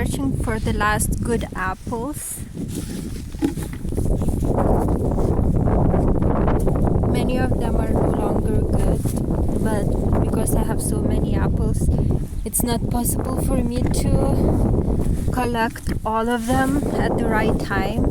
searching for the last good apples. Many of them are no longer good, but because I have so many apples, it's not possible for me to collect all of them at the right time.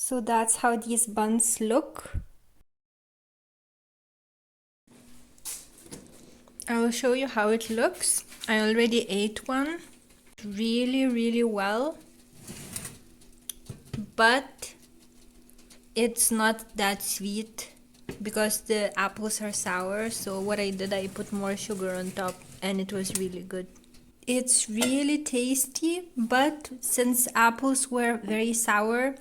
So that's how these buns look. I will show you how it looks. I already ate one really well, but it's not that sweet because the apples are sour. So what I did, I put more sugar on top and it was really good. It's really tasty, but since apples were very sour,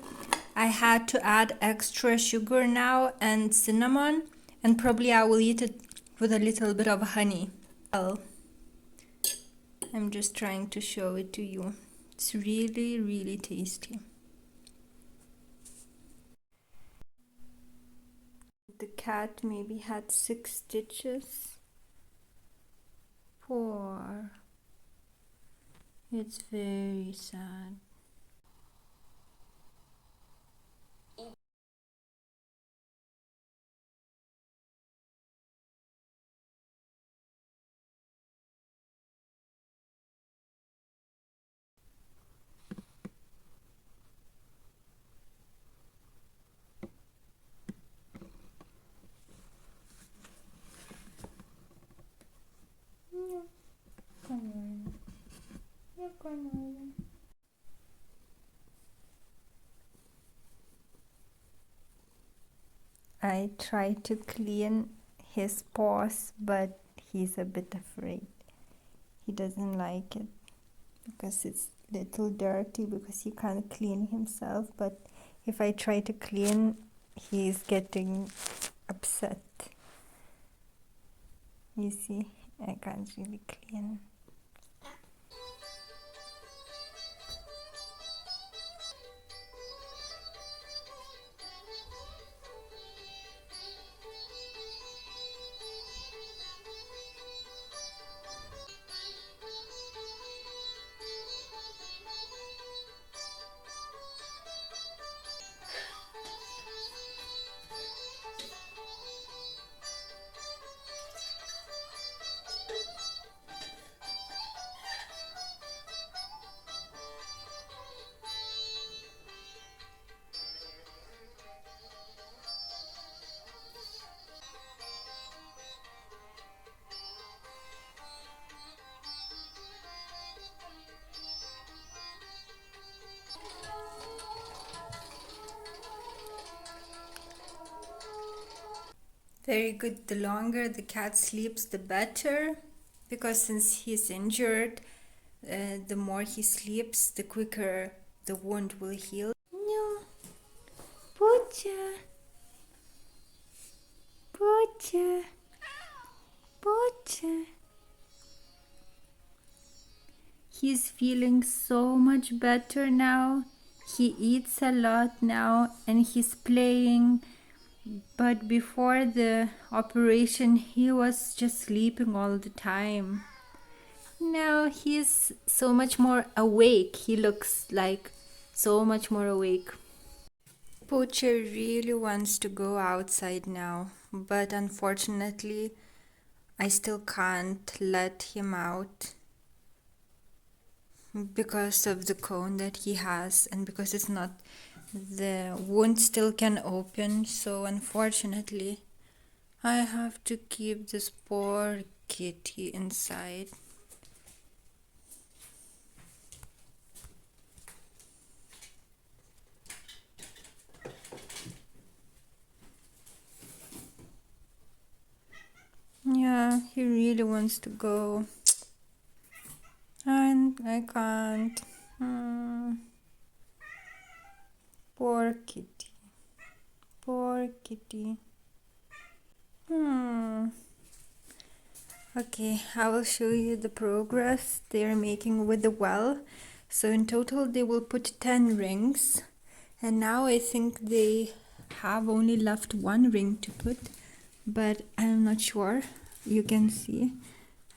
I had to add extra sugar now and cinnamon, and probably I will eat it with a little bit of honey. Well, I'm just trying to show it to you. It's really tasty. The cat maybe had 6 stitches. 4. It's very sad. I try to clean his paws, but he's a bit afraid. He doesn't like it because it's a little dirty because he can't clean himself. But if I try to clean, he's getting upset. You see, I can't really clean. Very good. The longer the cat sleeps, the better, because since he's injured, the more he sleeps, the quicker the wound will heal. No, Poocha, Poocha, Poocha. He's feeling so much better now. He eats a lot now and he's playing. But before the operation, he was just sleeping all the time. Now he's so much more awake. He looks like so much more awake. Poocha really wants to go outside now, but unfortunately, I still can't let him out because of the cone that he has and because it's not, the wound still can open, so unfortunately I have to keep this poor kitty inside. Yeah, he really wants to go and I can't. Poor kitty. Poor kitty. Okay, I will show you the progress they are making with the well. So in total they will put 10 rings, and now I think they have only left one ring to put, but I'm not sure. You can see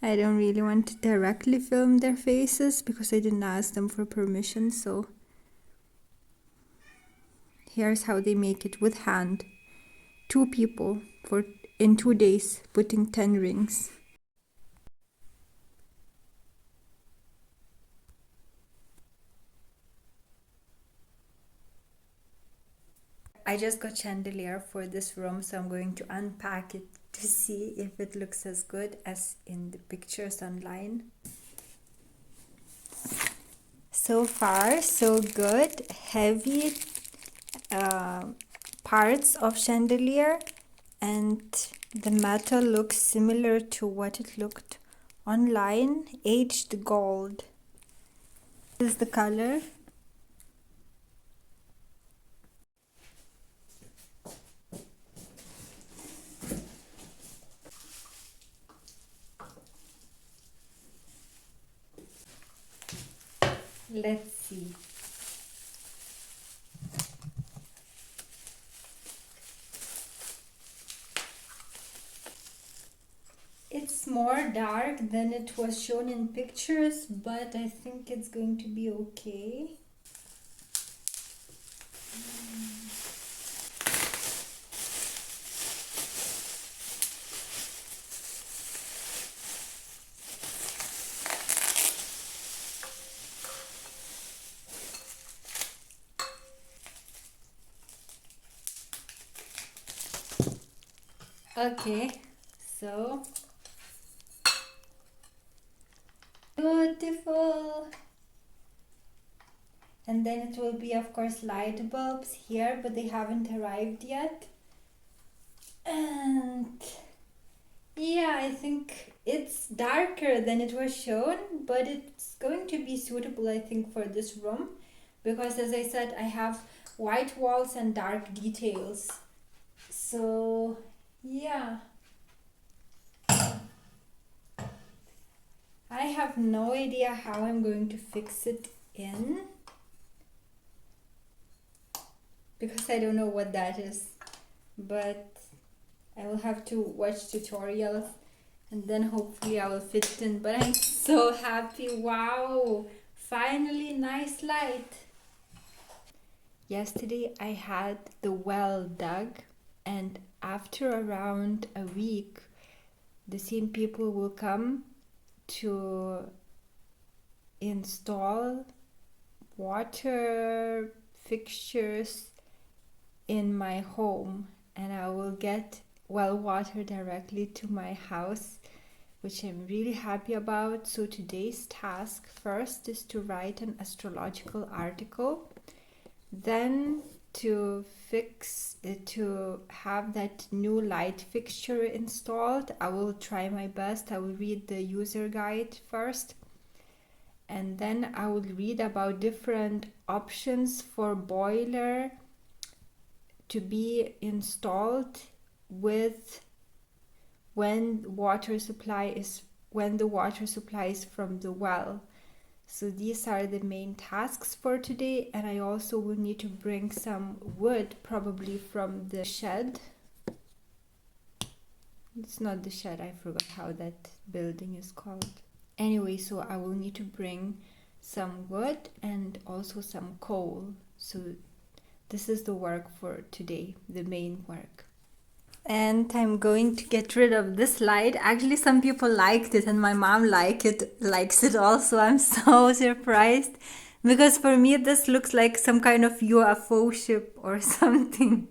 I don't really want to directly film their faces because I didn't ask them for permission, so here's how they make it with hand. 2 people for in 2 days putting 10 rings. I just got chandelier for this room, so I'm going to unpack it to see if it looks as good as in the pictures online. So far, so good. Heavy parts of chandelier, and the metal looks similar to what it looked online. Aged gold. This is the color. Let's see. It's more dark than it was shown in pictures, but I think it's going to be okay. Okay, so beautiful. And then it will be, of course, light bulbs here, but they haven't arrived yet. And yeah, I think it's darker than it was shown, but it's going to be suitable, I think, for this room, because as I said, I have white walls and dark details. So yeah, I have no idea how I'm going to fix it in, because I don't know what that is, but I will have to watch tutorials and then hopefully I will fit it in. But I'm so happy. Wow, finally nice light. Yesterday I had the well dug, and after around a week the same people will come to install water fixtures in my home, and I will get well water directly to my house, which I'm really happy about. So today's task first is to write an astrological article, then to have that new light fixture installed. I will try my best. I will read the user guide first, and then I will read about different options for boiler to be installed with when the water supply is from the well. So these are the main tasks for today, and I also will need to bring some wood, probably from the shed. It's not the shed, I forgot how that building is called. Anyway, so I will need to bring some wood and also some coal. So this is the work for today, the main work. And I'm going to get rid of this light. Actually, some people liked it, and my mom likes it also. I'm so surprised, because for me this looks like some kind of UFO ship or something.